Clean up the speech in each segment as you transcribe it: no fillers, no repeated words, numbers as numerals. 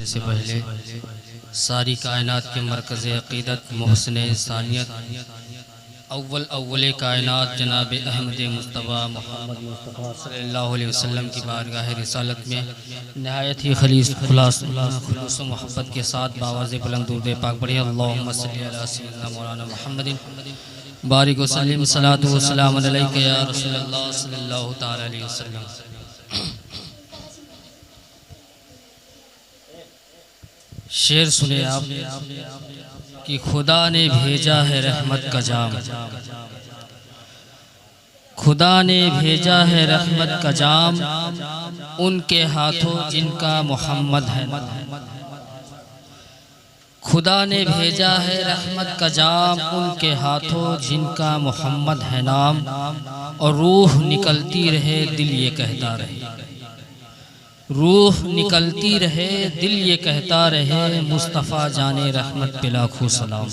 करने से पहले सारी कायनात के मरकज़ अक़ीदत मोहसिन इंसानियत अव्वल कायनात जनाब अहमद मुस्तफ़ा मोहम्मद मुस्तफ़ा सल्लल्लाहु अलैहि वसल्लम की बारगाह रिसालत में नहायत ही खुलूस मोहब्बत के साथ बावाज़ बुलंद दुरूद पाक पढ़िए। अल्लाहुम्मा सल्ली अला सय्यिदिना मौलाना मुहम्मदिन बारिक व सल्लिम सलातु व सलाम अलैका या रसूलल्लाह सल्लल्लाहु तआला अलैहि वसल्लम। शेर सुने आप कि खुदा ने भेजा है रहमत का जाम, खुदा ने भेजा है रहमत का जाम, उनके हाथों जिनका मोहम्मद है नाम। खुदा ने भेजा है रहमत का जाम, उनके हाथों जिनका मोहम्मद है नाम। और रूह निकलती रहे दिल ये कहता रहे, रूह निकलती रहे दिल ये कहता रहे, मुस्तफ़ा जाने रहमत पे लाखों सलाम।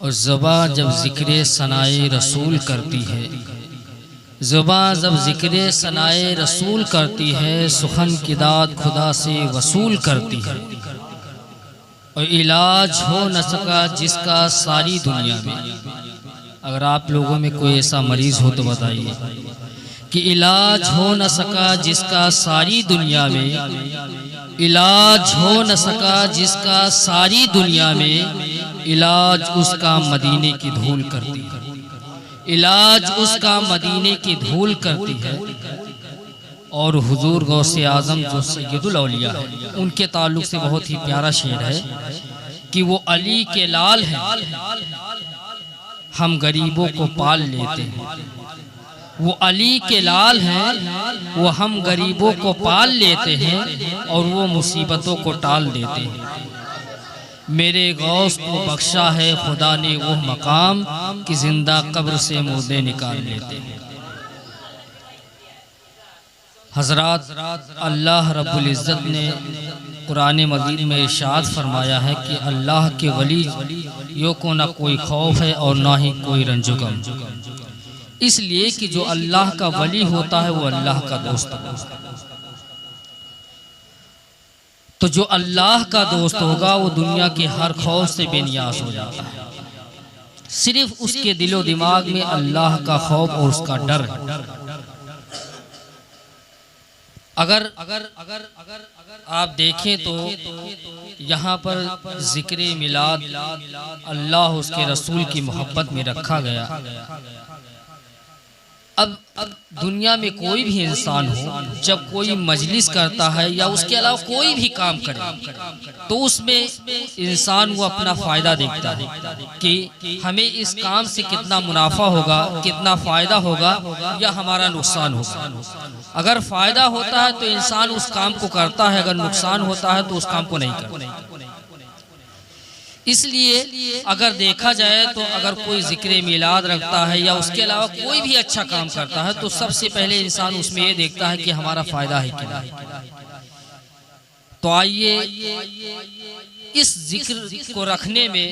और ज़ुबान जब ज़िक्र सनाए रसूल करती है, ज़ुबान जब ज़िक्र सनाए रसूल करती है, सुखन की दाद खुदा से वसूल करती है। और इलाज हो न सका जिसका सारी दुनिया में। अगर आप लोगों में कोई ऐसा मरीज़ हो तो बताइए कि इलाज हो न सका जिसका सारी दुनिया में, इलाज हो न सका जिसका सारी दुनिया में, इलाज उसका मदीने की धूल करती है, इलाज उसका मदीने की धूल करती है। और हुजूर गौसे आज़म जो सैयदुल औलिया है, उनके ताल्लुक से बहुत ही प्यारा शेर है कि वो अली के लाल हैं, हम गरीबों को पाल लेते हैं। वो अली के लाल हैं, वो हम गरीबों को पाल लेते हैं, और वो मुसीबतों को टाल देते हैं। मेरे गौस को बख्शा है खुदा ने वो मकाम कि जिंदा कब्र से मुर्दे निकाल लेते हैं। हजरात, अल्लाह रब्बुल इज़्ज़त ने कुरान मजीद में इरशाद फरमाया है कि अल्लाह के वली यो को ना कोई खौफ है और ना ही कोई रंजो गम। इसलिए कि जो अल्लाह का वली होता है वो अल्लाह का दोस्त होता है। तो जो अल्लाह का दोस्त होगा वो दुनिया के हर खौफ से बेनियाज हो जाता है। सिर्फ उसके दिलो दिमाग में अल्लाह का खौफ और उसका डर है। अगर अगर अगर अगर आप देखें तो यहाँ पर जिक्र मिलाद अल्लाह उसके रसूल की मोहब्बत में रखा गया। अब दुनिया में कोई भी इंसान हो, जब कोई मजलिस करता है या उसके अलावा कोई भी काम करे, तो उसमें इंसान वो अपना फ़ायदा देखता है कि हमें इस काम से कितना मुनाफा होगा, कितना फ़ायदा होगा या हमारा नुकसान होगा। अगर फ़ायदा होता है तो इंसान उस काम को करता है, अगर नुकसान होता है तो उस काम को नहीं करता। इसलिए अगर देखा जाए तो अगर कोई जिक्र मिलाद रखता है या उसके अलावा कोई भी अच्छा काम करता है तो सबसे पहले इंसान उसमें ये देखता है कि हमारा फायदा है कि नहीं। तो आइए इस जिक्र को रखने में,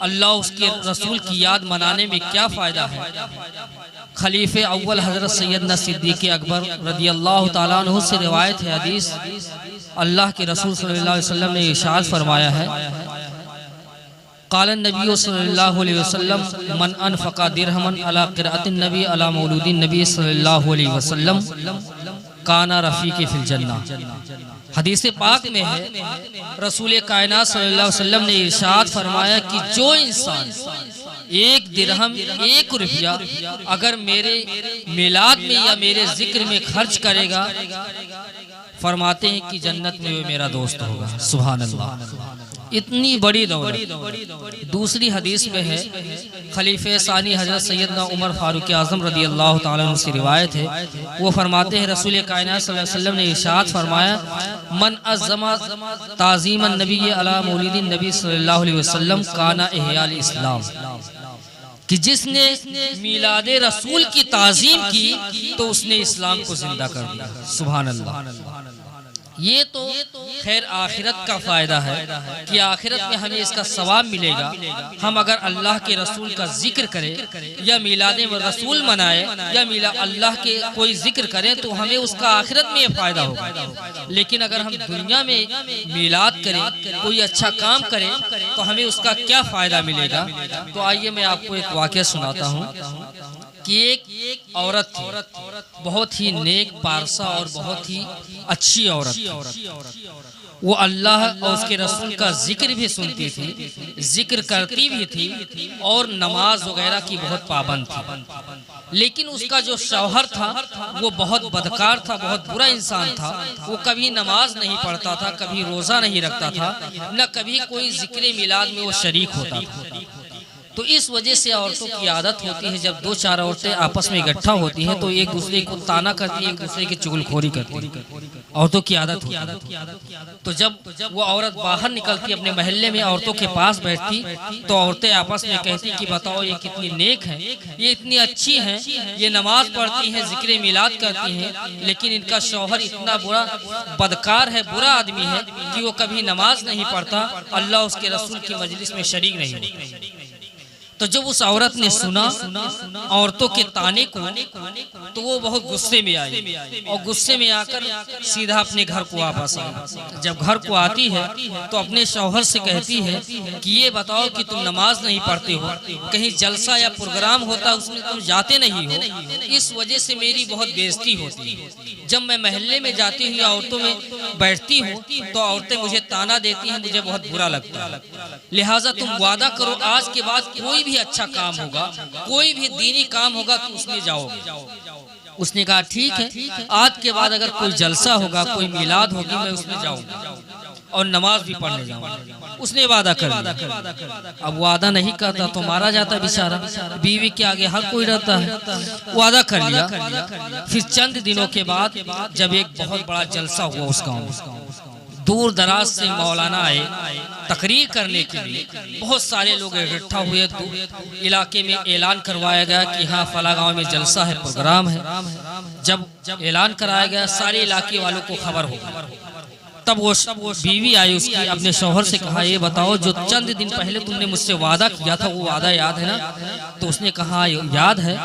अल्लाह उसके रसूल की याद मनाने में क्या फ़ायदा है। खलीफे अव्वल हज़रत सैयदना सिद्दीक़ अकबर रदियल्लाहु ताला अन्हु से रिवायत है, हदीस, अल्लाह के रसूल सल्लल्लाहु अलैहि वसल्लम ने इरशाद फरमाया है, क़ालन नबी सल्लल्लाहु अलैहि वसल्लम मन अनफ़क़ा दिरहमन अला क़िराअतिन नबी अला मौलूदिन नबी सल्लल्लाहु अलैहि वसल्लम काना रफ़ीक़ फिल जन्ना। हदीस पाक में है, रसूल कायनात सल्लल्लाहु अलैहि वसल्लम ने इरशाद फरमाया कि जो इंसान एक दिरहम, एक रुपया अगर मेरे मिलाद में या मेरे जिक्र में खर्च करेगा, फरमाते हैं कि जन्नत में वो मेरा दोस्त होगा। सुभान अल्लाह, इतनी बड़ी दौलत। दूसरी हदीस में है, खलीफे सानी हजरत सैयदना उमर फारूक आज़म रदियल्लाहु ताला अन्हु से रिवायत है, वो फरमाते हैं रसूल कायनात सल्लल्लाहु अलैहि वसल्लम ने इरशाद फरमाया, मन अज़्ज़मा ताज़ीमन नबी अला मौलिदिन नबी सल्लल्लाहु अलैहि वसल्लम काना इहयाल इस्लाम, कि जिसने मिलादे रसूल की ताज़ीम की तो उसने इस्लाम को जिंदा कर दिया। सुभान अल्लाह। ये तो खैर आखिरत का फ़ायदा है कि आखिरत में हमें इसका सवाब मिलेगा। हम अगर अल्लाह के रसूल का जिक्र करें या मिलाद रसूल मनाए या मिला अल्लाह के कोई जिक्र करें तो हमें उसका आखिरत में फ़ायदा होगा। लेकिन अगर हम दुनिया में मिलाद करें, कोई अच्छा काम करें तो हमें उसका क्या फ़ायदा मिलेगा। तो आइए मैं आपको एक वाक़या सुनाता हूँ कि एक औरत थी, बहुत ही नेक पारसा और बहुत ही अच्छी औरत। वो अल्लाह और उसके रसूल का जिक्र भी सुनती थी, जिक्र करती भी थी और नमाज वगैरह की बहुत पाबंद थी। लेकिन उसका जो शौहर था वो बहुत बदकार था, बहुत बुरा इंसान था। वो कभी नमाज नहीं पढ़ता था, कभी रोज़ा नहीं रखता था, न कभी कोई जिक्र मिलाद में वो शरीक होता था। तो इस वजह से औरतों की आदत होती है जब 2-4 औरतें आपस में इकट्ठा होती हैं तो एक दूसरे को ताना करती है, एक दूसरे की चुगलखोरी करती है। औरतों की आदत होती है। तो जब वो औरत बाहर निकलती अपने महल्ले में औरतों के पास बैठती तो औरतें आपस में कहती कि बताओ ये कितनी नेक हैं, ये इतनी अच्छी हैं, ये नमाज पढ़ती हैं, जिक्र मिलाद करती हैं, लेकिन इनका शौहर इतना बुरा बदकार है, बुरा आदमी है कि वो कभी नमाज नहीं पढ़ता, अल्लाह उसके रसूल की मजलिस में शरीक नहीं होता। तो जब उस औरत ने सुना औरतों के ताने को तो वो बहुत गुस्से में आई और गुस्से में आकर सीधा अपने घर को वापस आई। जब घर को आती है तो अपने शौहर से कहती है कि ये बताओ कि तुम नमाज नहीं पढ़ते हो, कहीं जलसा या प्रोग्राम होता उसमें तुम जाते नहीं हो, इस वजह से मेरी बहुत बेइज्जती होती है। जब मैं महल्ले में जाती हूँ या औरतों में बैठती हूँ तो औरतें मुझे ताना देती हैं, मुझे बहुत बुरा लगता है। लिहाजा तुम वादा करो आज के बाद कोई भी अच्छा काम होगा, कोई भी दीनी काम होगा तो उसमें जाओगे। उसने कहा ठीक है, आज के बाद अगर कोई जलसा होगा, कोई मिलाद होगी, मैं उसमें जाऊंगा और नमाज भी पढ़ने जाऊंगा। उसने वादा कर लिया। अब वादा नहीं करता तो मारा जाता बेचारा, बीवी के आगे हर कोई रहता है। वादा कर लिया। फिर चंद दिनों के बाद जब एक बहुत बड़ा जलसा हुआ उस गाँव में, दूर दराज से मौलाना आए तकरीर करने के लिए, बहुत सारे लोग इकट्ठा हुए। तो इलाके में ऐलान करवाया गया कि हाँ फला गांव में जलसा है, प्रोग्राम है। जब ऐलान कराया गया सारे इलाके वालों को खबर हो गई। तब वो बीवी आई उसकी, अपने शौहर से कहा ये बताओ जो चंद दिन पहले तुमने मुझसे वादा किया था वो वादा याद है ना। तो उसने कहा याद है,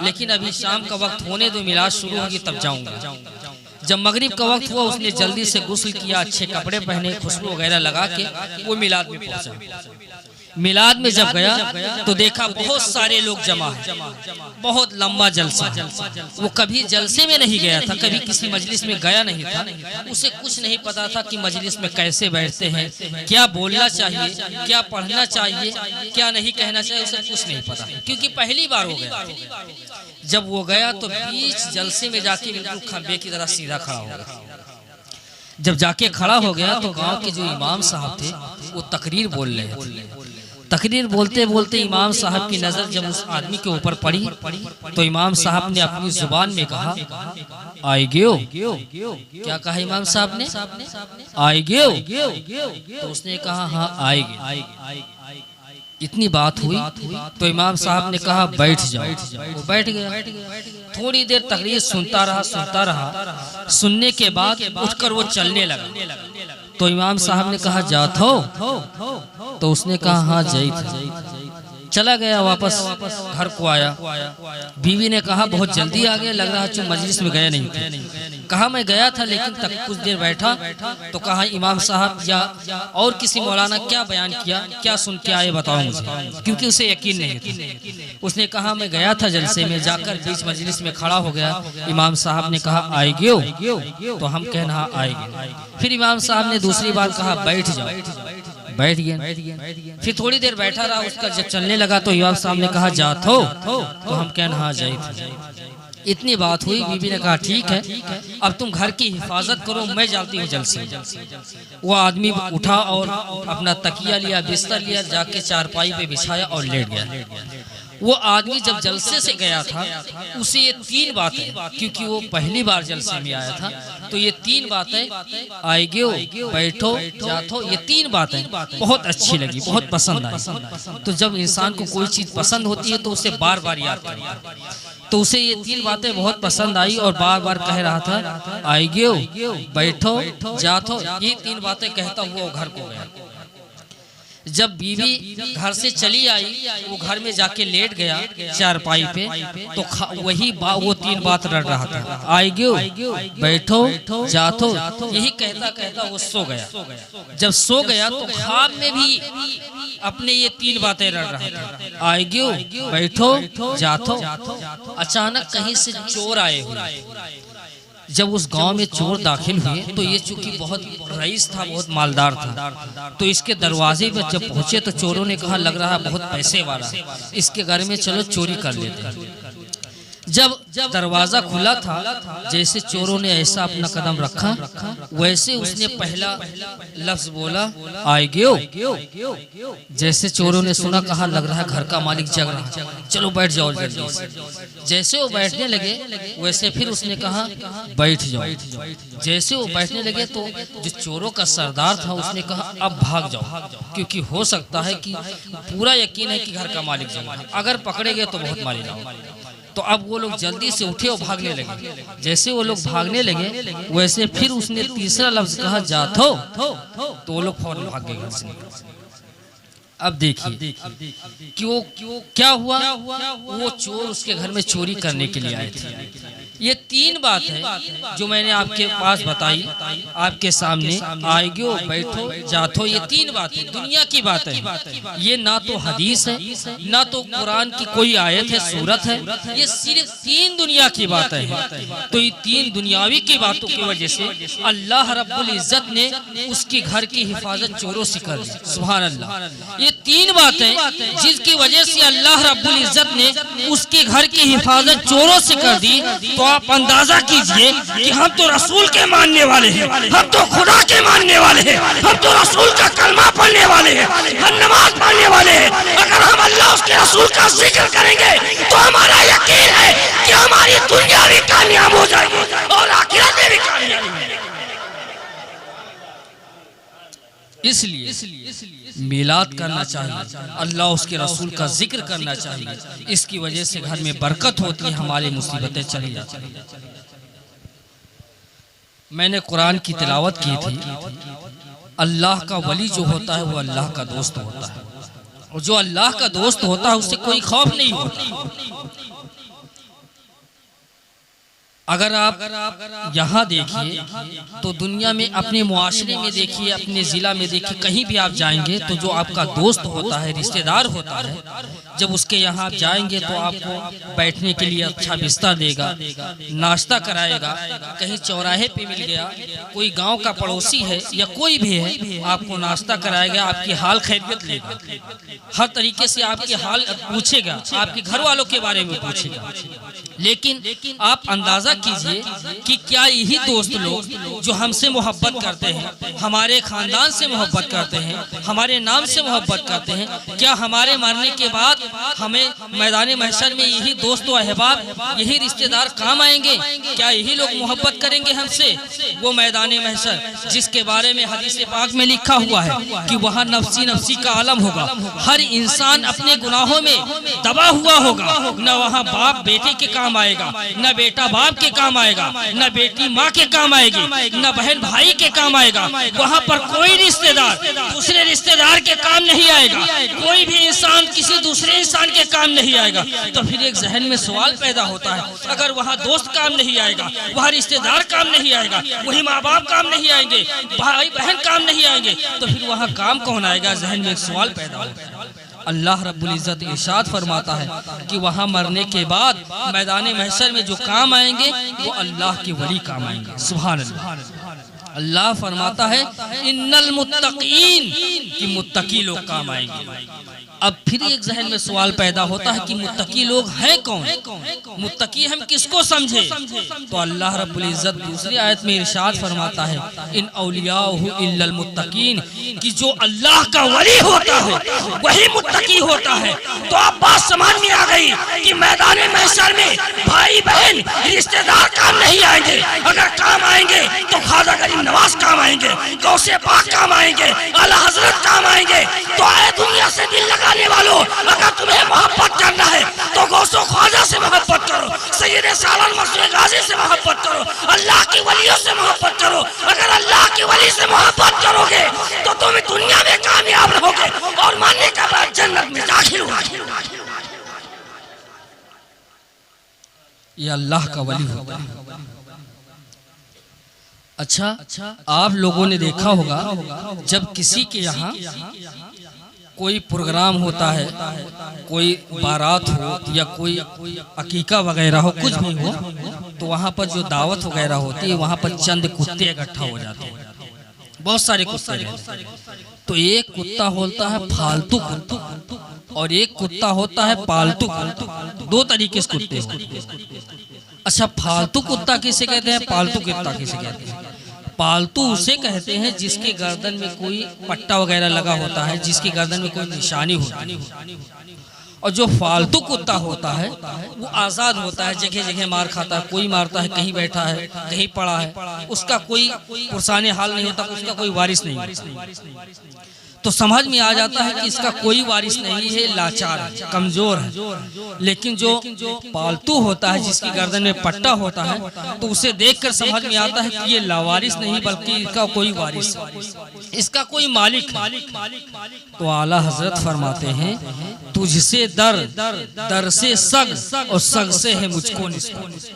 लेकिन अभी शाम का वक्त होने दो, मिलाद शुरू होगी तब जाऊंगा। जब मगरिब का वक्त हुआ उसने जल्दी से गुस्ल किया, अच्छे कपड़े पहने, खुशबू वगैरह लगा के वो मिलाद में पहुंचा। मिलाद में जब गया तो देखा बहुत सारे लोग जमा हैं, बहुत लंबा जलसा। वो कभी जलसे में नहीं गया था, कभी किसी मजलिस में गया नहीं था, उसे कुछ नहीं पता था कि मजलिस में कैसे बैठते हैं, क्या बोलना चाहिए, क्या पढ़ना चाहिए, क्या नहीं कहना चाहिए, उसे कुछ नहीं पता क्योंकि पहली बार हो गया। जब वो गया तो बीच जलसे में जाके बिल्कुल खंबे की तरह सीधा खड़ा हो गया। जब जाके खड़ा हो गया तो गांव के जो इमाम साहब थे वो तकरीर बोल रहे थे। तकरीर बोलते बोलते इमाम साहब की नजर जब उस आदमी के ऊपर पड़ी तो इमाम साहब ने अपनी जुबान में कहा आएगो। क्या कहा इमाम साहब ने? आएगो। तो उसने कहा हाँ आएगी। इतनी बात हुई तो इमाम साहब ने कहा बैठ जाओ। वो बैठ गया। थोड़ी देर तकरीर सुनता रहा। सुनने के बाद उठकर वो चलने लगा। तो इमाम साहब ने कहा जात हो? तो उसने कहा हाँ जाइत। चला गया, वापस घर को आया। बीवी ने कहा बहुत जल्दी आ गया, लग रहा तुम मजलिस में गए नहीं थे। कहा मैं गया था लेकिन तक कुछ देर बैठा तो कहा इमाम साहब या और किसी मौलाना क्या बयान किया, क्या सुन के आए बताओ मुझे, क्योंकि उसे यकीन नहीं था। उसने कहा मैं गया था जलसे में, जाकर बीच मजलिस में खड़ा हो गया। इमाम साहब ने कहा आएगो? तो हम कहना हाँ आएंगे। फिर इमाम साहब ने दूसरी बार कहा बैठ जाओ। बैठ गया। फिर थोड़ी देर बैठा रहा, उसका जब चलने लगा तो इमाम साहब ने कहा जात हो? तो हम कहना हाँ जाइत। इतनी बात हुई, बीबी ने कहा ठीक है अब तुम घर की हिफाजत करो, मैं जाती हूँ जलसे। वो आदमी उठा और अपना तकिया लिया, बिस्तर लिया, जाके चारपाई पे बिछाया और लेट गया। वो आदमी जब जलसे से गया था उसे ये 3 बातें, क्योंकि वो पहली बार जलसे में आया था तो ये तीन बातें आएगो, बैठो, जातो, ये तीन बातें बहुत अच्छी लगी, बहुत पसंद आई। तो जब इंसान को कोई चीज पसंद होती है तो उसे बार बार याद करें। तो उसे ये तीन बातें बहुत पसंद आई और बार बार कह रहा था आएगो, बैठो, जातो, ये तीन बातें कहता हुआ घर को गया। जब बीवी घर से चली आई, वो घर में जाके लेट गया चारपाई पे, तो वही वो तीन बात रट रहा था, आएगो, बैठो, जातो, यही कहता कहता वो सो गया। जब सो गया तो ख्वाब में भी अपने ये तीन बातें रट रहा था, आएगो, बैठो, जातो। अचानक कहीं से चोर आए हुए। जब उस गांव में चोर दाखिल हुए तो ये चूंकि बहुत रईस था, बहुत मालदार था, तो इसके दरवाजे पर जब पहुंचे तो चोरों ने कहा लग रहा है बहुत पैसे वाला, इसके घर में चलो चोरी कर लेते हैं। जब दरवाजा खुला था, जैसे चोरों ने ऐसा अपना कदम रखा, वैसे उसने पहला लफ्ज बोला आएगो। जैसे चोरों ने सुना, कहा लग रहा है घर का मालिक जग रहा है, चलो बैठ जाओ जल्दी से। जैसे वो बैठने लगे वैसे फिर उसने कहा बैठ जाओ। जैसे वो बैठने लगे तो जो चोरों का सरदार था उसने कहा अब भाग जाओ, क्योंकि हो सकता है कि पूरा यकीन है कि घर का मालिक जग रहा है, अगर पकड़े गए तो बहुत मारी ना। तो अब वो लोग जल्दी से उठे और भागने लगे। जैसे वो लोग भागने लगे वैसे फिर उसने तीसरा लफ्ज कहा जातो, तो वो लोग फौरन भाग गए घर से। अब देखिए क्यों क्या हुआ, वो चोर उसके घर में चोरी करने के लिए आए थे। ये तीन बात है जो मैंने आपके पास बताई, आपके सामने आएगो, बैठो, जातो, ये तीन बातें दुनिया की बात है। ये ना तो हदीस है, ना तो कुरान की कोई आयत है, सूरत है, ये सिर्फ तीन दुनिया की बातें हैं। तो ये तीन दुनियावी की बातों की वजह से अल्लाह रब्बुल इज्जत ने उसके घर की हिफाजत चोरों से कर दी। सुभान अल्लाह। ये तीन बातें जिसकी वजह से अल्लाह रब्बुल इज्जत ने उसके घर की हिफाजत चोरों से कर दी। तो आप अंदाजा कीजिए कि हम तो रसूल के मानने वाले हैं, हम तो खुदा के मानने वाले हैं, हम तो रसूल का कलमा पढ़ने वाले हैं, हम नमाज पढ़ने वाले हैं। अगर हम अल्लाह उसके रसूल का जिक्र करेंगे तो हमारा यकीन है कि हमारी दुनिया भी कामयाब हो जाएगी और आखिरत में भी कामयाब हो जाएगी। इसलिए मिलाद करना चाहिए, अल्लाह उसके रसूल का जिक्र करना चाहिए। इसकी वजह से घर में बरकत होती है, हमारी मुसीबतें चली जाती हैं। मैंने कुरान की तिलावत की थी, अल्लाह का वली जो होता है वो अल्लाह का दोस्त होता है, और जो अल्लाह का दोस्त होता है उससे कोई खौफ नहीं होता। अगर आप यहाँ देखिए तो दुनिया में अपने मुआशरे में देखिए, अपने ज़िला में देखिए, कहीं भी आप जाएंगे तो जो आपका दोस्त होता है, रिश्तेदार होता है, जब उसके यहाँ आप जाएंगे तो आपको बैठने के लिए अच्छा बिस्तर देगा, नाश्ता कराएगा। कहीं चौराहे पे मिल गया, कोई गांव का पड़ोसी है या कोई भी है, आपको नाश्ता कराएगा, आपकी हाल खैरियत लेगा, हर तरीके से आपके हाल पूछेगा, आपके घर वालों के बारे में पूछेगा। लेकिन आप अंदाजा कीजिए कि क्या यही दोस्त लोग जो हमसे मोहब्बत करते हैं, हमारे खानदान से मोहब्बत करते हैं, हमारे नाम से मोहब्बत करते हैं, क्या हमारे मरने के बाद हमें मैदान महशर में यही दोस्त व अहबाब, यही रिश्तेदार काम आएंगे? क्या यही लोग मोहब्बत करेंगे हमसे? वो मैदान महशर जिसके बारे में हदीस पाक में लिखा हुआ है कि वहाँ नफ्सी नफ्सी का आलम होगा, हर इंसान अपने गुनाहों में दबा हुआ होगा, न वहाँ बाप बेटे के काम आएगा, न बेटा बाप के काम आएगा, न बेटी माँ के काम आएगी, न बहन भाई के काम आएगा। वहाँ पर कोई रिश्तेदार दूसरे रिश्तेदार के काम नहीं आएगा, कोई भी इंसान किसी दूसरे इंसान के काम नहीं आएगा। तो फिर एक जहन में सवाल पैदा होता है, अगर वहाँ दोस्त काम नहीं आएगा, वहाँ रिश्तेदार काम नहीं आएगा, वही माँ बाप काम नहीं आएंगे, भाई बहन काम नहीं आएंगे, तो फिर वहाँ काम कौन आएगा? जहन में एक सवाल पैदा होता है। अल्लाह रब्बुल इज़्ज़त इरशाद फरमाता है कि वहाँ मरने के बाद मैदान महशर में जो काम आएंगे वो अल्लाह के वली काम आएंगे। सुभान अल्लाह। अल्लाह फरमाता है इन्नल मुत्तकीन, कि मुत्तकी लोग काम आएंगे। अब फिर एक जहन में सवाल पैदा होता है कि मुत्तकी लोग हैं कौन, मुत्तकी हम किसको समझे। तो अल्लाह रब्बुल इज्जत दूसरी आयत में इरशाद फरमाता है इन औलियाहु इल्लल मुत्तकीन, कि जो अल्लाह का वली होता है वही मुत्तकी होता है। तो अब बात समझ में आ गई कि मैदान महशर में भाई बहन रिश्तेदार काम नहीं आएंगे, अगर काम आएंगे तो ख्वाजा गरीब नवाज काम आएंगे, गौसे पाक काम आएंगे, आला हजरत काम आएंगे। तो आए दुनिया से दिल लगाने वालों, अगर तुम्हें मोहब्बत करना है तो गौसो ख्वाजा से मोहब्बत करो, सैयद सालान मशरूक गाजी से मोहब्बत करो, अल्लाह की वलियों से मोहब्बत करो। अगर अल्लाह की वली से मोहब्बत करोगे तो तुम दुनिया में कामयाब रहोगे और मानने के बाद जन्नत में दाखिल होगे। ये अल्लाह का वली होता है। अच्छा, आप लोगों ने देखा होगा जब किसी के यहाँ कोई प्रोग्राम होता है, कोई बारात हो या कोई अकीका वगैरह हो, कुछ भी हो, तो वहाँ पर जो दावत वगैरह होती है वहाँ पर चंद कुत्ते इकट्ठा हो जाते हैं, बहुत सारे कुत्ते रहते हैं। तो एक कुत्ता होता है फालतू कुत्ता और एक कुत्ता होता है पालतू कुत्ता, दो तरीके से कुत्ते होते हैं। अच्छा, फालतू कुत्ता किसे कहते हैं, पालतू कुत्ता किसे कहते हैं? पालतू उसे कहते हैं जिसके गर्दन में कोई पट्टा वगैरह लगा होता है, जिसकी गर्दन में कोई निशानी होती है। और जो फालतू कुत्ता होता है वो आज़ाद होता है, जगह जगह मार खाता है, कोई मारता है, कहीं बैठा है, कहीं पड़ा है, उसका कोई पुरसाने हाल नहीं होता, उसका कोई वारिस नहीं। तो समझ में आ जाता है कि इसका कोई वारिस नहीं है, लाचार है, कमजोर है। लेकिन जो पालतू होता है जिसकी गर्दन में पट्टा होता है तो उसे देखकर समझ में आता है कि ये लावारिस नहीं बल्कि इसका कोई वारिस है, इसका कोई मालिक है। तो आला हजरत फरमाते हैं तुझसे दर से सग और सग से है मुझको निस्बत,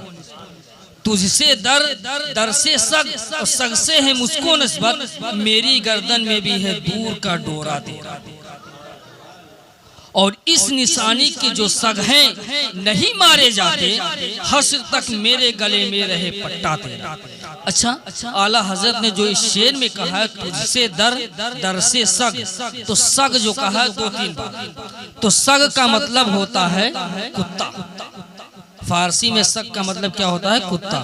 तुझसे दर से सग और सग से है मुझको निस्बत, मेरी गर्दन में भी है दूर का डोरा तेरा। और इस निशानी के जो सग हैं नहीं मारे जाते, हश्र तक मेरे गले में रहे पट्टा तेरा। अच्छा, आला हजरत ने जो इस शेर में कहा है तुझसे दर से सग, तो सग जो कहा है दो तीन बार। तो सग का मतलब होता है कुत्ता, फारसी में सग का मतलब क्या होता है, कुत्ता।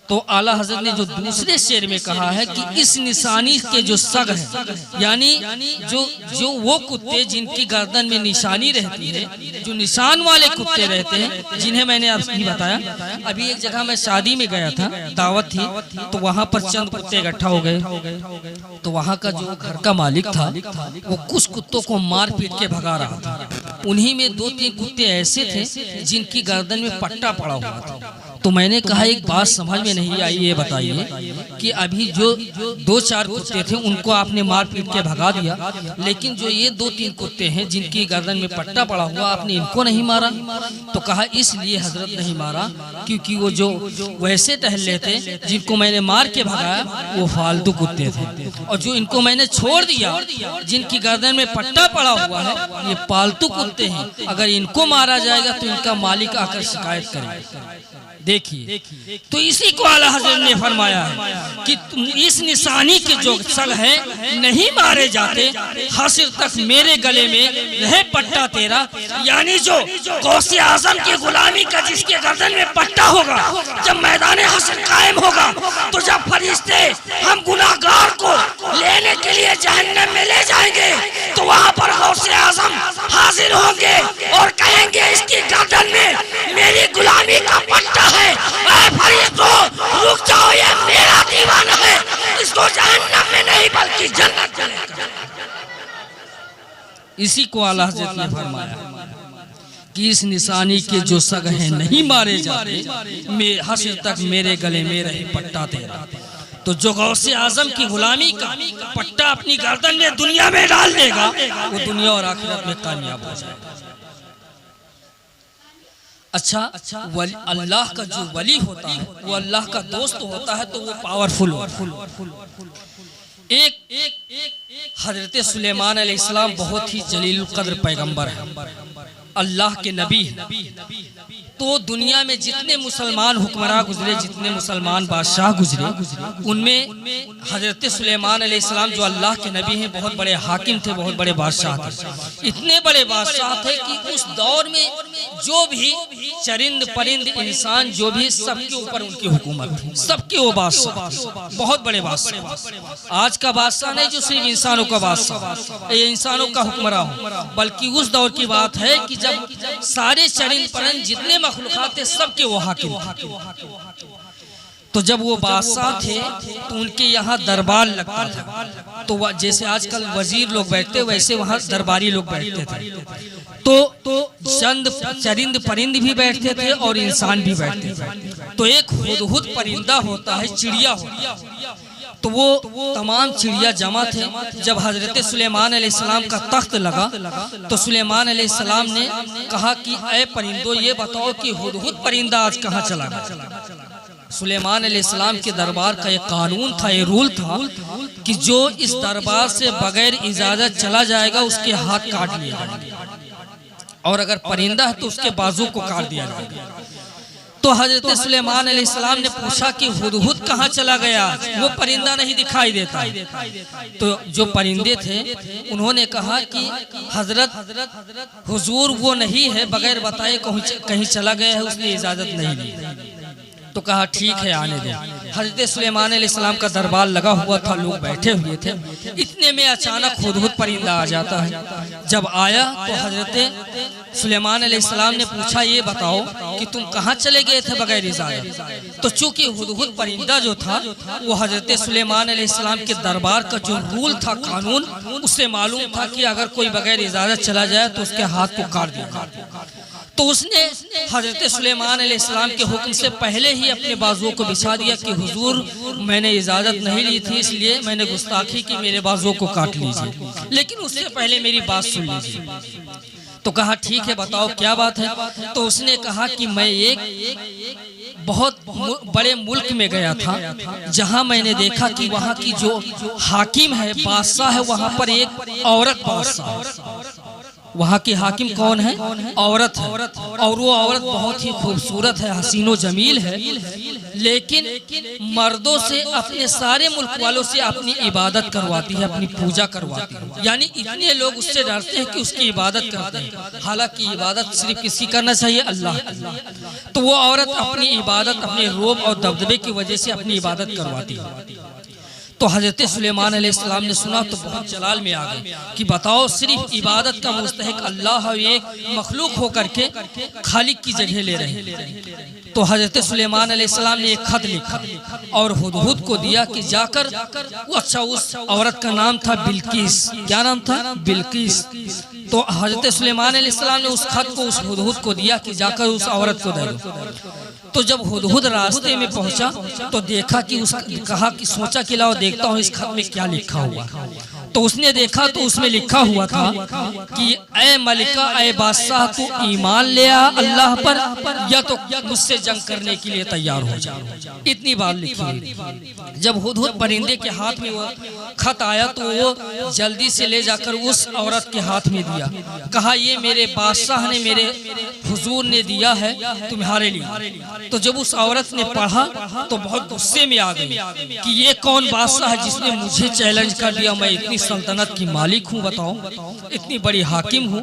तो आला हजरत ने जो दूसरे शेर में कहा है कि इस निशानी के जो सग है, यानी जो वो कुत्ते जिनकी गर्दन में निशानी रहती है, जो निशान वाले कुत्ते रहते हैं, जिन्हें मैंने आपसे नहीं बताया। अभी एक जगह मैं शादी में गया था, दावत थी, तो वहाँ पर चंद कुत्ते इकट्ठा हो गए। तो वहाँ का जो घर का मालिक था वो कुछ कुत्तों को मार पीट के भगा रहा था। उन्हीं में दो तीन कुत्ते ऐसे थे जिनकी गर्दन में पट्टा पड़ा हुआ था। तो मैंने कहा एक बात समझ में नहीं आई, ये बताइए कि अभी जो दो चार कुत्ते थे उनको आपने मार पीट के भगा दिया, लेकिन जो ये दो तीन कुत्ते हैं जिनकी गर्दन में पट्टा पड़ा हुआ, आपने इनको नहीं मारा। तो कहा इसलिए हजरत नहीं मारा क्योंकि वो जो वैसे टहल थे जिनको मैंने मार के भगाया वो फालतू कुत्ते थे, और जो इनको मैंने छोड़ दिया जिनकी गर्दन में पट्टा पड़ा हुआ है ये पालतू कुत्ते हैं। अगर इनको मारा जाएगा तो इनका मालिक आकर शिकायत करेगा। देखिए, तो इसी को आला हजरत ने फरमाया है कि इस निशानी के जो सग है नहीं मारे जाते, हश्र तक मेरे गले में रहे पट्टा तेरा। यानी जो गौसे आजम की गुलामी का जिसके गर्दन में पट्टा होगा, जब मैदान हश्र कायम होगा तो जब फरिश्ते हम गुनाहगार को लेने के लिए जहन्नम में ले जाएंगे तो वहाँ पर गौसे आजम हाजिर होंगे और कहेंगे इसकी गर्दन में मेरी गुलामी का पट्टा है, फरिश्तों रुक जाओ, ये मेरा दीवाना है, इसको जहन्नम में नहीं बल्कि जन्नत में। इसी को आला हज़रत ने फरमाया कि इस निशानी के जो सग हैं नहीं मारे जाते, हश्र तक मेरे गले में रहे पट्टा तेरा। तो जो गौसे आजम की गुलामी का पट्टा अपनी गर्दन में दुनिया में डाल देगा वो दुनिया और आखिरत में कामयाब हो जाएगा। अच्छा, अल्लाह का जो वली होता है वो अल्लाह का दोस्त होता है, तो वो पावरफुल होता है। एक हजरत सुलेमान अलैहिस्सलाम बहुत ही जलील कद्र पैगंबर है। अल्लाह के नबी है। तो दुनिया में जितने मुसलमान हुक्मरान गुजरे, जितने मुसलमान बादशाह गुजरे, उनमें हजरत सुलेमान अलैहिस्सलाम जो अल्लाह के नबी हैं बहुत बड़े हाकिम थे, बहुत बड़े बादशाह थे। इतने बड़े बादशाह थे कि उस दौर में जो भी चरिंद परिंद इंसान जो भी, सबके ऊपर उनकी हुकूमत थी, सबके वो बादशाह, बहुत बड़े बादशाह। आज का बादशाह नहीं जो सिर्फ इंसानों का बादशाह, ये इंसानों का हुक्मरान हो, बल्कि उस दौर की बात है कि जब सारे चरिंद परिंद जितने मखलूकात थे सबके वो हाकिम थे। तो जब वो बादशाह थे तो उनके यहाँ दरबार लगता था। तो जैसे आजकल वजीर लोग बैठते वैसे वहाँ दरबारी लोग बैठते थे। तो चंद चरिंद परिंद भी बैठते थे और इंसान भी बैठते थे। तो एक हुदहुद परिंदा होता है, चिड़िया होता है, तो वो तमाम चिड़िया जमा थे। जब हजरत सुलेमान अलैहिस्सलाम का तख्त लगा तो सुलेमान अलैहिस्सलाम ने कहा कि ऐ परिंदो ये बताओ कि हुदहुद परिंदा आज कहाँ चला गया। सुलेमान अलैहिस्सलाम के दरबार का एक कानून था, ये रूल था कि जो इस दरबार से बगैर इजाजत चला जाएगा उसके हाथ काट लिए जाएंगे, और अगर परिंदा है तो उसके बाजू को काट दिया जाएगा। तो हजरत सुलेमान अलैहिस्सलाम ने पूछा कि हुदहुद कहाँ चला गया, वो परिंदा नहीं दिखाई देता। तो जो परिंदे थे उन्होंने कहा कि हजरत हुजूर वो नहीं है, बगैर बताए कहीं चला गया है, उसने इजाजत नहीं दी। तो कहा ठीक है आने दो। हजरत सुलेमान अलैहिस्सलाम का दरबार लगा हुआ था, लोग बैठे हुए थे। इतने में अचानक हुदहुद परिंदा आ जाता है। जब आया तो हजरत सुलेमान अलैहिस्सलाम ने पूछा ये बताओ कि तुम कहाँ चले गए थे बगैर इजाजत। तो चूंकि हुदहुद परिंदा जो था वो हजरत सुलेमान अलैहिस्सलाम के दरबार का जो रूल था, कानून, उससे मालूम था कि अगर कोई बगैर इजाजत चला जाए तो उसके हाथ को काट दिया। तो उसने हजरत सुलेमान अलैहिस्सलाम के हुक्म से पहले ही अपने बाजुओं को बिछा दिया कि हुजूर मैंने इजाजत नहीं ली थी, इसलिए मैंने गुस्ताखी की, मेरे बाजुओं को काट लीजिए, लेकिन उससे पहले मेरी बात सुन लीजिए। तो कहा ठीक है बताओ क्या बात है। तो उसने कहा कि मैं एक बहुत बड़े मुल्क में गया था जहां मैंने देखा कि वहां की जो हाकिम है, बादशाह है, वहां पर एक औरत बादशाह। वहाँ की हाकिम कौन है? औरत है, और वो औरत बहुत ही खूबसूरत है, हसीनो जमील है, लेकिन मर्दों से, अपने सारे मुल्क वालों से अपनी इबादत करवाती है, अपनी पूजा करवाती है। यानी इतने लोग उससे डरते हैं कि उसकी इबादत करते हैं, हालांकि इबादत सिर्फ किसी करना चाहिए, अल्लाह। तो वो औरत अपनी इबादत अपने रोब और दबदबे की वजह से अपनी इबादत करवाती है। तो हजरत सुलेमान अलैहिस्सलाम ने सुना तो बहुत जलाल में आ गए कि बताओ सिर्फ इबादत का मुस्तहिक अल्लाह एक मखलूक होकर के खालिक की जगह ले रहे हैं। तो हजरत सुलेमान अलैहिस्सलाम ने एक खत लिखा और हुदहुद को दिया कि जाकर, अच्छा उस औरत का नाम था बिल्किस। क्या नाम था? बिल्किस। तो हजरत सुलेमान अलैहिस्सलाम ने उस खत को उस हुदहुद को दिया कि जाकर उस औरत को दे दो। तो जब हुदहुद रास्ते में पहुंचा तो देखा कि कहा कि सोचा कि लाओ देखता हूँ इस खत में क्या लिखा हुआ। तो उसने देखा तो उसमें लिखा हुआ था कि ऐ मलिका, ऐ बादशाह, तू ईमान ले आ अल्लाह पर, या तो मुझसे जंग करने के लिए तैयार हो जा। इतनी बात लिखी हुई। जब हुदहुद परिंदे के हाथ में वो खत आया तो वो जल्दी से ले जाकर उस औरत के हाथ में दिया। कहा ये मेरे बादशाह ने, मेरे हुजूर ने दिया है तुम्हारे लिए। तो जब उस औरत ने पढ़ा तो बहुत गुस्से में आ गई कि ये कौन बादशाह है जिसने मुझे चैलेंज कर दिया, मैं इतनी सल्तनत की मालिक हूँ, बताओ इतनी बड़ी हाकिम हूँ।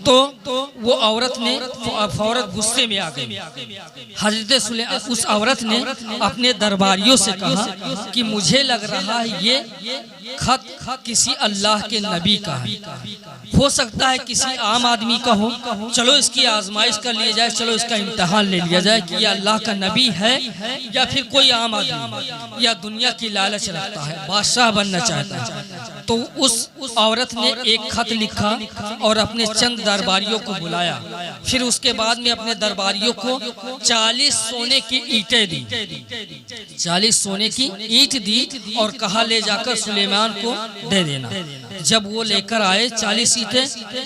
तो वो औरत ने फौरन गुस्से में आ गई। हजरत उस औरत ने अपने दरबारियों से कहा कि मुझे लग रहा है ये खत किसी अल्लाह के नबी का है, हो सकता है किसी आम आदमी का हो, चलो इसकी आजमाइश कर लिया जाए, चलो इसका इम्तिहान ले लिया जाए कि ये अल्लाह का नबी है या फिर कोई आम आदमी, या दुनिया की लालच रखता है, बादशाह बनना चाहता है। तो उस औरत ने एक खत लिखा और अपने चंद दरबारियों को बुलाया। फिर उसके बाद में अपने दरबारियों को 40 सोने की ईंटें दी, 40 सोने की ईंट दी और कहा ले जाकर सुलेमान को दे देना। जब वो लेकर आए 40 ईंटें,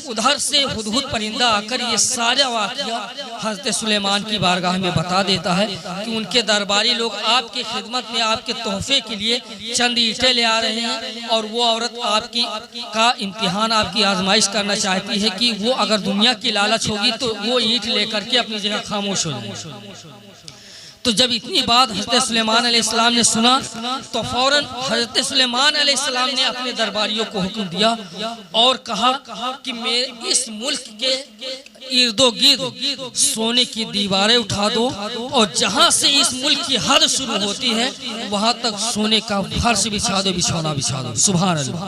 उधर से हुदहुद परिंदा आकर ये सारा वाक़या हज़रत सुलेमान की बारगाह में बता देता है कि उनके दरबारी लोग आपकी खिदमत में आपके तोहफे के लिए चंद ईंटें ले आ रहे हैं और वो औरत आपकी का इम्तिहान, आपकी आजमाइश करना चाहती है कि वो अगर दुनिया की लालच होगी तो वो ईंट लेकर के अपनी जगह खामोश हो जाए। तो जब इतनी बात हज़रत सुलेमान अलैहिस्सलाम ने सुना तो फौरन हज़रत सुलेमान अलैहिस्सलाम ने अपने दरबारियों को हुक्म दिया और कहा कि मेरे इस मुल्क के इर्दो गिर्द सोने की दीवारें उठा दो और जहां से इस मुल्क की हद शुरू होती है वहां तक सोने का फर्श बिछा दो, बिछौना बिछा दो। सुभान अल्लाह।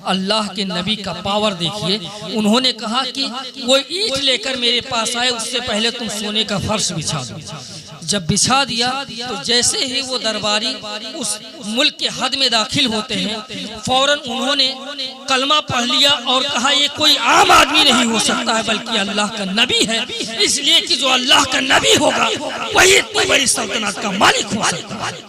अल्लाह के नबी का पावर देखिए। उन्होंने कहा कि वो ईंट लेकर मेरे पास आए उससे पहले तुम सोने का फर्श बिछा दो। जब बिछा दिया तो जैसे ही वो दरबारी उस मुल्क के हद में दाखिल होते हैं फौरन उन्होंने कलमा पढ़ लिया और कहा ये कोई आम आदमी नहीं हो सकता है बल्कि अल्लाह का नबी है, इसलिए कि जो अल्लाह का नबी होगा वही इतनी बड़ी सल्तनत का मालिक हो सकता है।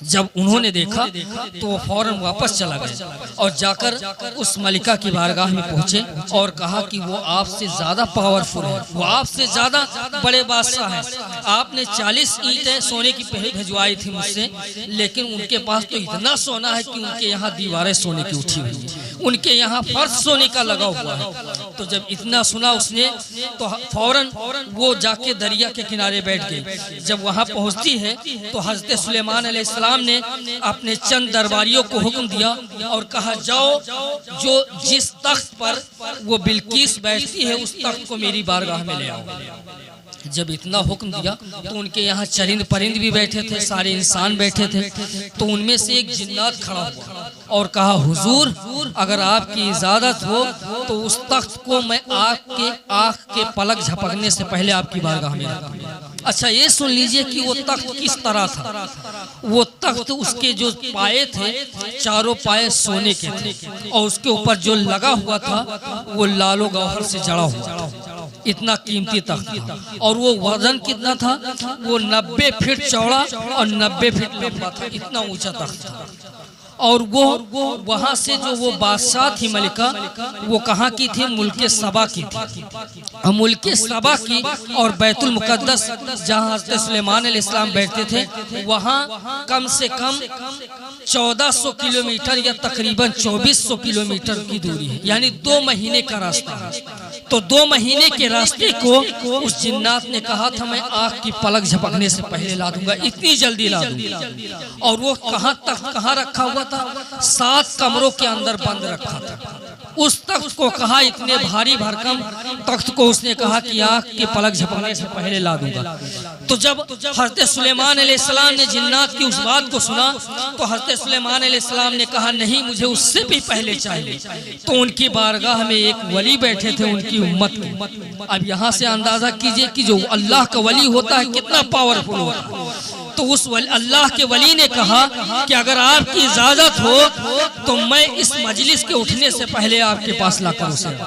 जब उन्होंने देखा तो वो फौरन वापस चला गया और जाकर उस मलिका की बारगाह में पहुंचे और कहा कि वो आपसे ज्यादा पावरफुल है, वो आपसे ज्यादा बड़े बादशाह हैं। आपने 40 ईंटें सोने की भिजवाई थी मुझसे, लेकिन उनके पास तो इतना सोना है कि उनके यहाँ दीवारें सोने की उठी हुई, उनके यहाँ फर्श सोने का लगा हुआ है। तो जब इतना सुना उसने तो फौरन वो जाके दरिया के किनारे बैठ गई। जब वहाँ पहुँचती है तो हज़रत सुलेमान अलैहिस्सलाम ने अपने चंद दरबारियों को हुक्म दिया और कहा जाओ जो जिस तख्त पर वो बिल्किस बैठती है उस तख्त को मेरी बारगाह में ले आओ। जब इतना हुक्म दिया तो उनके यहाँ चरिंद परिंद भी बैठे थे, सारे इंसान बैठे थे। तो उनमें से एक जिन्नात खड़ा हुआ और कहा हुजूर अगर आपकी इजाजत हो तो उस तख्त को मैं आपके आँख के पलक झपकने से पहले आपकी बारगाह में रखूंगा। अच्छा ये सुन लीजिए कि वो तख्त किस तरह था। वो तख्त उसके जो पाए थे चारों पाए सोने के थे और उसके ऊपर जो लगा हुआ था वो लालो गौहर से जड़ा हुआ, इतना कीमती तख्त था। और वो वजन कितना था, वो 90 फीट चौड़ा और 90 फीट लंबा था, इतना ऊंचा तख्त था। और वो वहाँ से जो वो बादशाह थी मलिका वो कहाँ की थी, मुल्के सबा की थी। मुल्के सबा की और बैतुल मुकद्दस जहाँ हज़रत सुलेमान अलैहिस्सलाम बैठते थे वहाँ कम से कम 1400 किलोमीटर या तकरीबन 2400 किलोमीटर की दूरी है, यानी 2 महीने का रास्ता है। तो 2 महीने के रास्ते को उस जिन्नात ने कहा था मैं आँख की पलक झपकने से पहले ला दूंगा, इतनी जल्दी ला दूंगा। और वो कहाँ रखा हुआ था, 7 कमरों के अंदर बंद रखा था। उस तख्त को कहा, इतने भारी भरकम तख्त को उसने कहा कि आँख के पलक झपकने से पहले ला दूंगा। तो जब हज़रत सुलेमान अलैहिस्सलाम ने जिन्नात की उस बात को सुना तो हज़रत सुलेमान अलैहिस्सलाम ने कहा नहीं मुझे उससे भी पहले चाहिए। तो उनकी बारगाह में एक वली बैठे थे उनकी उम्मत के। अब यहाँ से अंदाजा कीजिए कि जो अल्लाह का वली होता है कितना पावरफुल होता है। तो उस अल्लाह के वली ने कहा कि अगर आपकी इजाजत हो तो मैं इस मजलिस के उठने से पहले आपके पास लाकर उसे।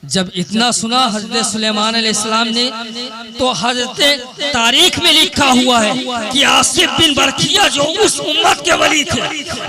जब इतना सुना हज़रत सुलेमान अलैहिस्सलाम ने तो हज़रत तारीख में लिखा हुआ है कि आसिफ बिन बरखिया जो उस उम्मत के वली थे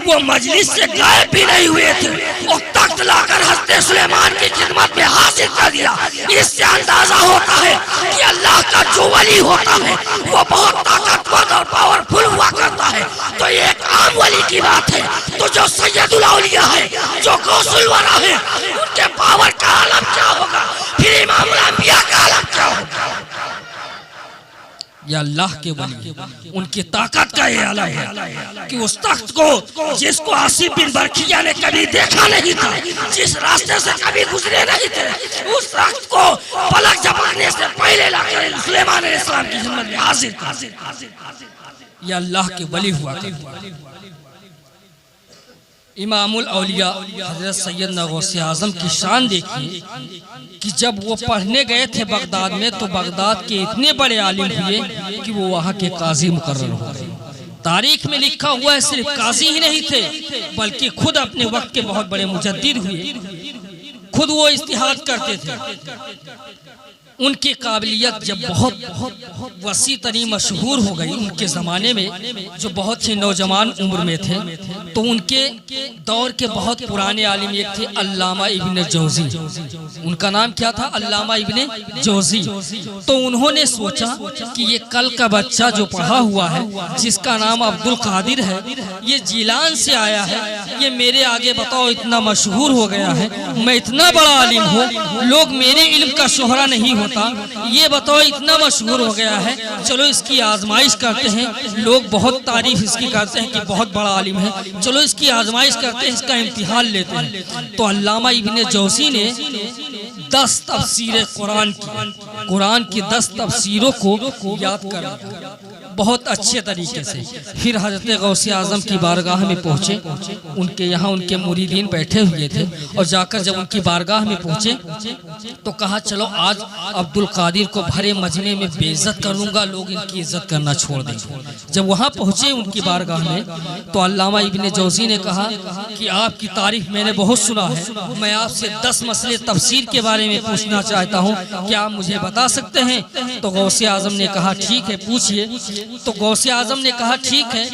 वो मजलिस से गायब भी नहीं हुए थे और तख्त लाकर हज़रत सुलेमान की खिदमत में हासिल कर दिया। इससे अंदाजा होता है कि अल्लाह का जो वली होता है वो बहुत ताकतवर और पावरफुल हुआ करता है। तो ये एक आम वली की बात है। तो जो सैयदुल औलिया है, जो गौसुल वरा है, उनके पावर का आलम क्या होगा, फिर इमामुल अंबिया का आलम क्या होगा। या अल्लाह के वली उनकी ताकत का ये आलम है कि उस तख्त को जिसको आसिफ बिन बरखिया ने कभी देखा नहीं था, जिस रास्ते से कभी गुजरे नहीं थे, उस तख्त को पलक झपकने से पहले लाकर सुलेमान अलैहिस्सलाम की खिदमत में हाजिर कर। या अल्लाह के वली हुआ। इमामुल औलिया हज़रत सैयदना गौसे आज़म की शान देखिए कि जब वो पढ़ने गए थे बगदाद में तो बगदाद के इतने बड़े आलिम हुए कि वो वहाँ के काजी मुकर्रर हो गए। तारीख में लिखा हुआ है सिर्फ काजी ही नहीं थे बल्कि खुद अपने वक्त के बहुत बड़े मुजद्दिद हुए, खुद वो इज्तिहाद करते थे। उनकी काबिलियत जब बहुत वसी तरी मशहूर हो गई उनके ज़माने में, जो बहुत ही नौजवान उम्र में थे, तो उनके दौर के बहुत पुराने आलिम एक थे अल्लामा इब्न जौज़ी। उनका नाम क्या था? अल्लामा इब्न जौज़ी। तो उन्होंने सोचा कि ये कल का बच्चा जो पढ़ा हुआ है, जिसका नाम अब्दुल कादिर है, ये जिलान से आया है, ये मेरे आगे बताओ इतना मशहूर हो गया है, मैं इतना बड़ा आलिम हूँ, लोग मेरे इल्म का शोहरा नहीं होता, ये बताओ इतना मशहूर हो गया है, चलो इसकी आजमाइश करते हैं। लोग बहुत तारीफ इसकी करते हैं कि बहुत बड़ा आलिम है, चलो इसकी आजमाइश करते हैं, इसका इम्तिहान लेते हैं। तो अल्लामा इब्न जौज़ी ने 10 तफसीर कुरान की 10 तफसीरों को याद कर बहुत अच्छे तरीके से फिर हज़रत गौसे आज़म की बारगाह में पहुँचे। उनके यहाँ उनके मुरीदीन बैठे हुए थे और जाकर जब उनकी बारगाह में पहुँचे तो कहा चलो आज अब्दुल कादिर को भरे मजमे में बेइज्जत कर लूँगा, लोग इनकी इज्जत करना छोड़ देंगे। जब वहाँ पहुँचे उनकी बारगाह में तो अल्लामा इब्न जौज़ी ने कहा कि आपकी तारीफ मैंने बहुत सुना है, मैं आपसे 10 मसले तफसीर के बारे में पूछना चाहता हूँ, क्या आप मुझे बता सकते हैं? तो गौसे आज़म ने कहा ठीक है पूछिए। तो गौसे आज़म ने कहा ठीक है,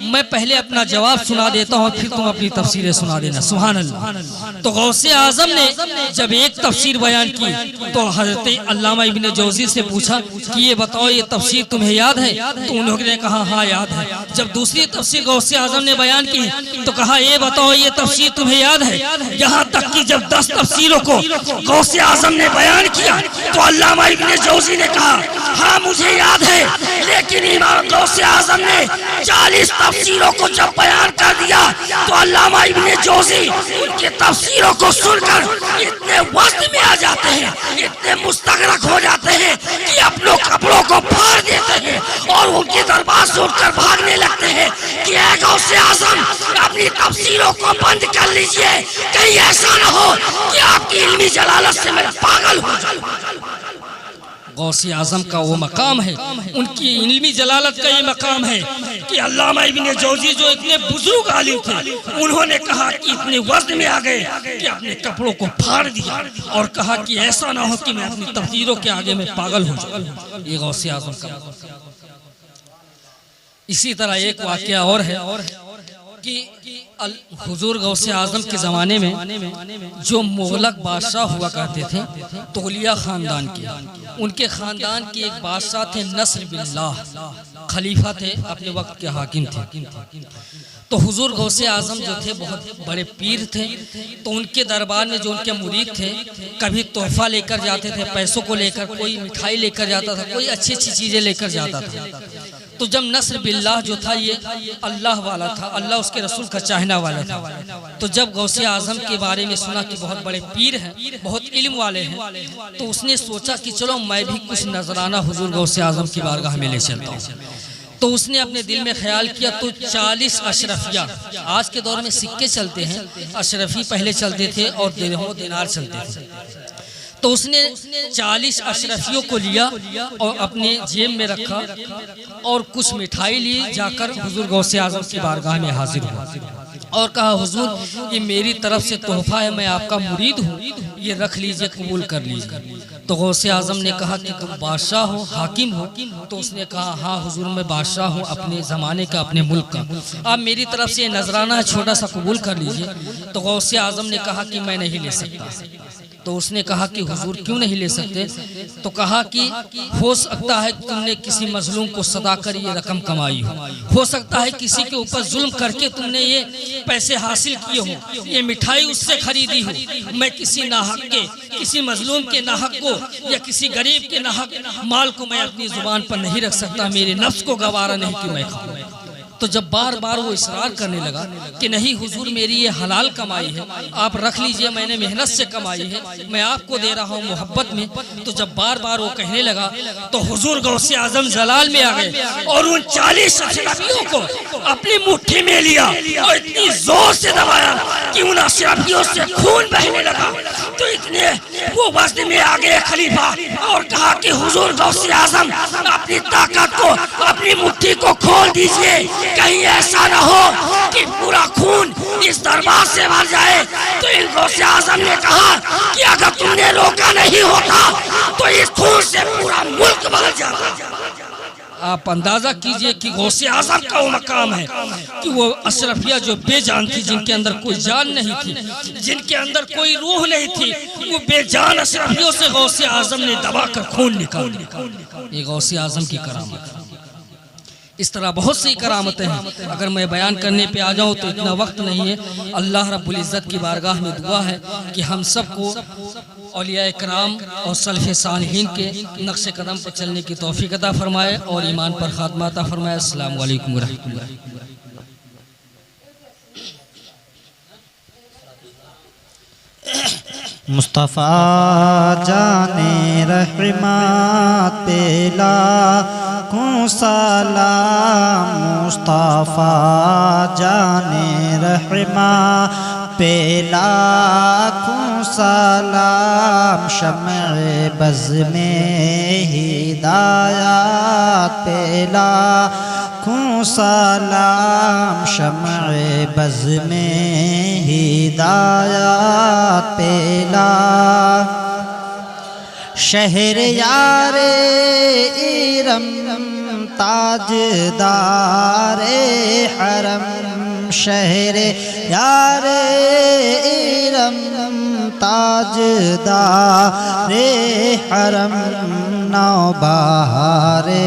मैं पहले अपना जवाब सुना देता हूँ, फिर तुम अपनी तफसीरें सुना देना। सुभान अल्लाह। तो गौसे आज़म ने जब एक तफसीर बयान की तो हज़रत अल्लामा इब्न जौज़ी से पूछा कि ये बताओ ये तफसीर तुम्हें याद है? तो उन्होंने कहा हाँ याद है। जब दूसरी तफसीर गौसे आज़म ने बयान की तो कहा ये बताओ ये तफसीर तुम्हें याद है? यहाँ तक कि जब 10 तफसीरों को गौसे आज़म ने बयान किया तो अल्लामा इब्न जौज़ी ने कहा हाँ मुझे याद है, लेकिन इमाम गौसे आज़म ने 40 तफसीरों को जब बयान कर दिया तो अल्लामा इब्न जौज़ी उनके तफसीरों को सुनकर इतने वस्त में आ जाते हैं, इतने मुस्तगरक हो जाते हैं कि अपनों कपड़ों को फाड़ देते हैं और उनके दरबार से उठकर भागने लगते हैं कि ऐ गौसे आज़म अपनी तफसीरों को बंद कर लीजिए, कहीं ऐसा न हो कि आपकी इल्मी जलालत से मैं पागल हो जाऊं। गौसे आज़म का वो मकाम है, उनकी इल्मी जलालत का ये मकाम है कि अल्लामा इब्न जौज़ी जो इतने बुजुर्ग आलिम थे, उन्होंने कहा कि इतने वज़न में आ गए कि अपने कपड़ों को फाड़ दिया और कहा कि ऐसा ना हो कि मैं अपनी तफसीरों के आगे में पागल हो जाऊं। ये गौसे आज़म का। इसी तरह एक वाक़या और है कि हुजूर गौसे आज़म के ज़माने में जो मुग़लक बादशाह हुआ करते थे तोलिया ख़ानदान के, उनके ख़ानदान के एक बादशाह थे नस्र बिल्लाह, खलीफा थे, अपने वक्त के हाकिम थे। तो हुजूर गौसे आज़म जो थे बहुत बड़े पीर थे, तो उनके दरबार में जो उनके मुरीद थे कभी तोहफा लेकर जाते थे, पैसों को लेकर, कोई मिठाई लेकर जाता था, कोई अच्छी अच्छी चीज़ें लेकर जाता था। तो जब नस्र बिल्लाह जो था ये अल्लाह वाला था, अल्लाह उसके रसूल का चाहना वाला था, तो जब गौसे आज़म के बारे में सुना कि बहुत बड़े पीर हैं, बहुत इल्म वाले हैं, तो उसने सोचा कि चलो मैं भी कुछ नजराना हुजूर गौसे आज़म की बारगाह में ले चलता हूँ। तो उसने अपने दिल में ख्याल किया तो 40 अशरफिया, आज के दौर में सिक्के चलते हैं, अशरफी पहले चलते थे और दिरहम दिनार चलते थे। तो उसने 40 अशरफियों को लिया और अपने जेब में रखा और कुछ मिठाई ली, जाकर हुजूर गौसे आज़म की बारगाह में हाजिर हुआ और कहा हुजूर ये मेरी तरफ से तोहफा है, मैं आपका मुरीद हूँ, ये रख लीजिए, कबूल कर लीजिए। तो गौसे आज़म ने कहा कि तुम बादशाह हो, हाकिम हो? तो उसने कहा हाँ हुजूर मैं बादशाह हूँ अपने ज़माने का, अपने मुल्क का, आप मेरी तरफ से नजराना है छोटा सा, कबूल कर लीजिए। तो गौसे आज़म ने कहा कि मैं नहीं ले सकता। तो उसने कहा कि हुजूर क्यों नहीं ले सकते? तो कहा कि हो सकता है तुमने किसी मजलूम को सदा कर ये रकम कमाई हो सकता है किसी के ऊपर जुल्म करके तुमने ये पैसे हासिल किए हो, ये मिठाई उससे खरीदी हो, मैं किसी नाहक के, किसी मजलूम के नाहक को या किसी गरीब के नाहक माल को मैं अपनी जुबान पर नहीं रख सकता, मेरे नफ्स को गवारा नहीं कि मैं खाऊं। तो जब बार बार वो इसरार करने लगा कि नहीं हुजूर मेरी ये हलाल कमाई है, आप रख लीजिए, मैंने मेहनत से कमाई है, मैं आपको दे रहा हूँ मोहब्बत में, तो जब बार बार वो कहने लगा तो हुजूर गौसे आज़म जलाल में आ गए और उन 40 अशरफियों को अपनी मुट्ठी में लिया और इतनी जोर से दबाया कि उन अशरफियों से खून बहने लगा। तो इतने वो वज़्न में आ गए खलीफा और कहा कि हुजूर गौसे आजम अपनी ताकत को, अपनी मुट्ठी को खोल दीजिए, कहीं ऐसा ना हो कि पूरा खून इस दरबार से भर जाए। तो इन गौसे आजम ने कहा कि अगर तुमने रोका नहीं होता तो इस खून से पूरा मुल्क भर जाता। आप अंदाजा कीजिए कि गौसे आजम का वो मकाम है कि वो अशरफिया जो बेजान थी, जिनके अंदर कोई जान नहीं थी, जिनके अंदर कोई रूह नहीं थी, वो बेजान अशरफियों से गौसे आजम ने दबाकर खून निकाल दिया। ये गौसे आजम की करामत। इस तरह बहुत सी करामतें हैं, अगर मैं बयान करने पे आ जाऊं तो इतना वक्त नहीं है। अल्लाह रब्बुल इज़्ज़त की बारगाह में दुआ है कि हम सबको औलिया कराम और सल्फ़े सालिहीन के नक्शे कदम पर चलने की तौफ़ीक़ अता फरमाए और ईमान पर ख़ात्मा अता फरमाए। अस्सलामु अलैकुम व रहमतुल्लाह। मुस्तफ़ा जाने रहमत पेला लाखों सलाम, मुस्तफ़ा जाने रहमत पे लाखों सलाम, शम्अ बज़ में हिदायत पे लाखों सलाम, शम्अ बज़ में हिदायत पे लाखों शहर यारे इरम ताजदारे हरम, शहर यारे इरम ताजदारे हरम, नौबहारे